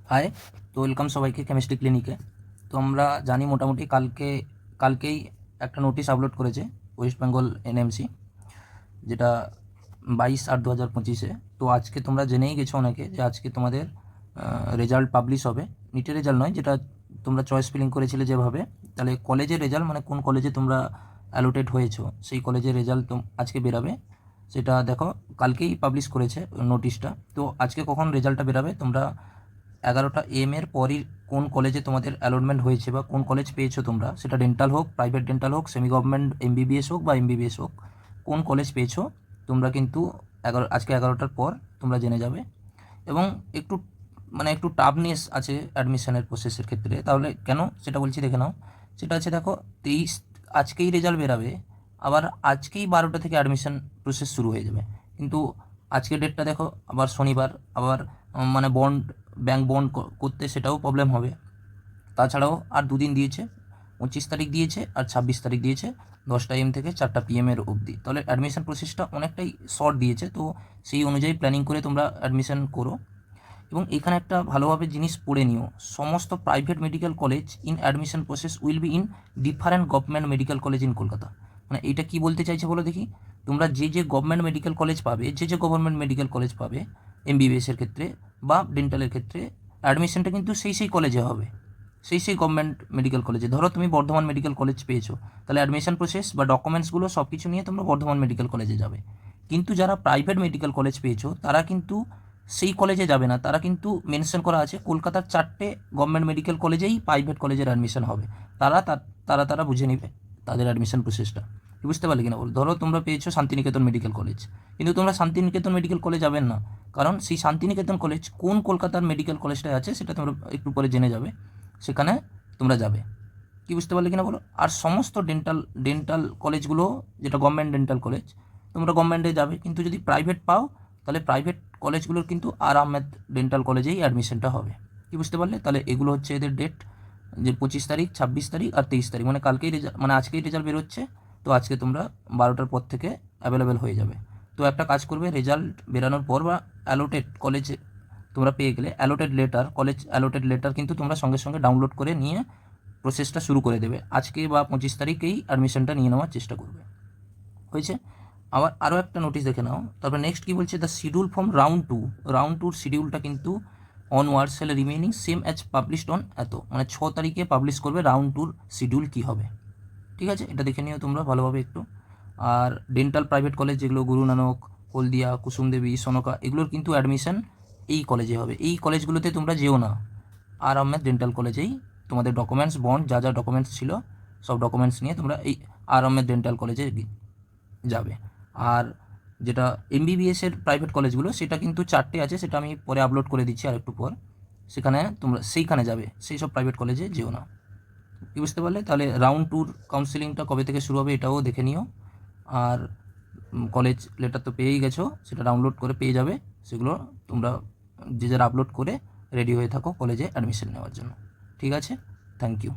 High, তো welcome সবাইকে chemistry ক্লিনিকে। তো আমরা জানি মোটামুটি কালকেই একটা নোটিশ আপলোড করেছে ওয়েস্ট বেঙ্গল এনএমসি, যেটা 22/8/2025-এ। তো আজকে তোমরা জেনেই গেছো অনেকে যে আজকে তোমাদের রেজাল্ট পাবলিশ হবে। নিটের রেজাল্ট নয়, যেটা তোমরা চয়েস ফিলিং করেছিলে যেভাবে, তাহলে কলেজের রেজাল্ট মানে কোন কলেজে তোমরা অ্যালোটেড হয়েছো সেই কলেজের রেজাল্ট আজকে বেরাবে। সেটা দেখো, কালকেই পাবলিশ করেছে নোটিশটা। তো আজকে কখন রেজাল্টটা বেরাবে, তোমরা 11টা AM এর পরই কোন কলেজে তোমাদের অ্যালটমেন্ট হয়েছে বা কোন কলেজ পেয়েছো তোমরা, সেটা ডেন্টাল হোক, প্রাইভেট ডেন্টাল হোক, সেমি গভর্নমেন্ট MBBS হোক বা MBBS হোক, কোন কলেজ পেয়েছো তোমরা কিন্তু আজকে 11টার পর তোমরা জেনে যাবে। এবং একটু একটু টাফনেস আছে অ্যাডমিশনের প্রসেসের ক্ষেত্রে। তাহলে কেন সেটা বলছি, দেখে নাও। সেটা আছে, দেখো, 23 আজকেই রেজাল্ট বেরাবে, আবার আজকেই 12টা থেকে অ্যাডমিশন প্রসেস শুরু হয়ে যাবে। কিন্তু আজকের ডেটটা দেখো, আবার শনিবার, আবার ব্যাংক বন্ড করতে সেটাও প্রবলেম হবে। তাছাড়াও আর দুদিন দিয়েছে, 25 তারিখ দিয়েছে আর 26 তারিখ দিয়েছে, 10টা AM থেকে 4টা PM অবধি। তাহলে অ্যাডমিশন প্রসেসটা অনেকটাই শর্ট দিয়েছে। তো সেই অনুযায়ী প্ল্যানিং করে তোমরা অ্যাডমিশন করো। এবং এখানে একটা ভালোভাবে জিনিস পড়ে নিও, সমস্ত private medical college in admission process will be in different government medical college in Kolkata. মানে এটা কি বলতে চাইছে বলো দেখি। তোমরা যে গভর্নমেন্ট মেডিকেল কলেজ পাবে, যে গভর্নমেন্ট মেডিকেল কলেজ পাবে MBBS এর ক্ষেত্রে বা ডেন্টালের ক্ষেত্রে, অ্যাডমিশনটা কিন্তু সেই কলেজে হবে, সেই গভর্নমেন্ট মেডিকেল কলেজে। ধরো তুমি বর্ধমান মেডিকেল কলেজ পেয়েছো, তাহলে অ্যাডমিশন প্রসেস বা ডকুমেন্টসগুলো সব কিছু নিয়ে তোমরা বর্ধমান মেডিকেল কলেজে যাবে। কিন্তু যারা প্রাইভেট মেডিকেল কলেজ পেয়েছো তারা কিন্তু সেই কলেজে যাবে না। তারা কিন্তু মেনশন করা আছে কলকাতার 4টে গভর্নমেন্ট মেডিকেল কলেজেই প্রাইভেট কলেজের অ্যাডমিশন হবে। তারা বুঝে নেবে তাদের অ্যাডমিশন প্রসেসটা। বুঝতে পারলে কিনা বল। ধরো তোমরা পেয়েছো শান্তিনিকেতন মেডিকেল কলেজ, কিন্তু তোমরা শান্তিনিকেতন মেডিকেল কলেজ যাবেন না, কারণ সেই শান্তিনিকেতন কলেজ কোন কলকাতার মেডিকেল কলেজটায় আছে সেটা তোমরা একটু পরে জেনে যাবে, সেখানে তোমরা যাবে। কি বুঝতে পারলে কিনা বলো। আর সমস্ত ডেন্টাল কলেজগুলো, যেটা গভর্নমেন্ট ডেন্টাল কলেজ, তোমরা গভর্নমেন্টে যাবে। কিন্তু যদি প্রাইভেট পাও, তাহলে প্রাইভেট কলেজগুলোর কিন্তু আর আহমেদ ডেন্টাল কলেজেই অ্যাডমিশনটা হবে। কি বুঝতে পারলে। তাহলে এগুলো হচ্ছে এদের ডেট, যে 25 তারিখ, 26 তারিখ আর 23 তারিখ, মানে কালকেই আজকেই রেজাল্ট বেরোচ্ছে। তো আজকে তোমরা 12টার পর থেকে অ্যাভেলেবেল হয়ে যাবে। তো একটা কাজ করবে, রেজাল্ট বেরানোর পর বা অ্যালোটেড কলেজে তোমরা পেয়ে গেলে কলেজ অ্যালোটেড লেটার কিন্তু তোমরা সঙ্গে সঙ্গে ডাউনলোড করে নিয়ে প্রসেসটা শুরু করে দেবে। আজকে বা 25 তারিখেই অ্যাডমিশনটা নিয়ে নেওয়ার চেষ্টা করবে। হয়েছে। আবার আরও একটা নোটিশ দেখে নাও। তারপর নেক্সট কী বলছে, দ্য শিডিউল ফ্রম রাউন্ড 2 শিডিউলটা কিন্তু onwards shall remaining same as published on এত, মানে 6 তারিখে পাবলিশ করবে রাউন্ড 2 শিডিউল কী হবে। ঠিক আছে, এটা দেখে নিও তোমরা ভালোভাবে একটু। আর ডেন্টাল প্রাইভেট কলেজ যেগুলো গুরু নানক, হলদিয়া, কুসুমদেবী, সনকা, এগুলোর কিন্তু অ্যাডমিশন এই কলেজে হবে। এই কলেজগুলোতে তোমরা যেও না, আর আহমেদ ডেন্টাল কলেজেই তোমাদের ডকুমেন্টস বন্ড যা ডকুমেন্টস ছিল সব ডকুমেন্টস নিয়ে তোমরা এই আর আহমেদ ডেন্টাল কলেজে যাবে। আর যেটা MBBS-এর প্রাইভেট কলেজগুলো, সেটা কিন্তু 4টে আছে, সেটা আমি পরে আপলোড করে দিচ্ছি আর একটু পর। সেখানে তোমরা সেইখানে যাবে, সেই সব প্রাইভেট কলেজে যেও না। কি বুঝতে পারলে। তাহলে রাউন্ড 2 কাউন্সিলিংটা কবে থেকে শুরু হবে এটাও দেখে নিও। আর কলেজ লেটার তো পেয়েই গেছো, সেটা ডাউনলোড করে পেয়ে যাবে। সেগুলো তোমরা যে যারা আপলোড করে রেডি হয়ে থাকো কলেজে অ্যাডমিশন নেওয়ার জন্য। ঠিক আছে, থ্যাংক ইউ।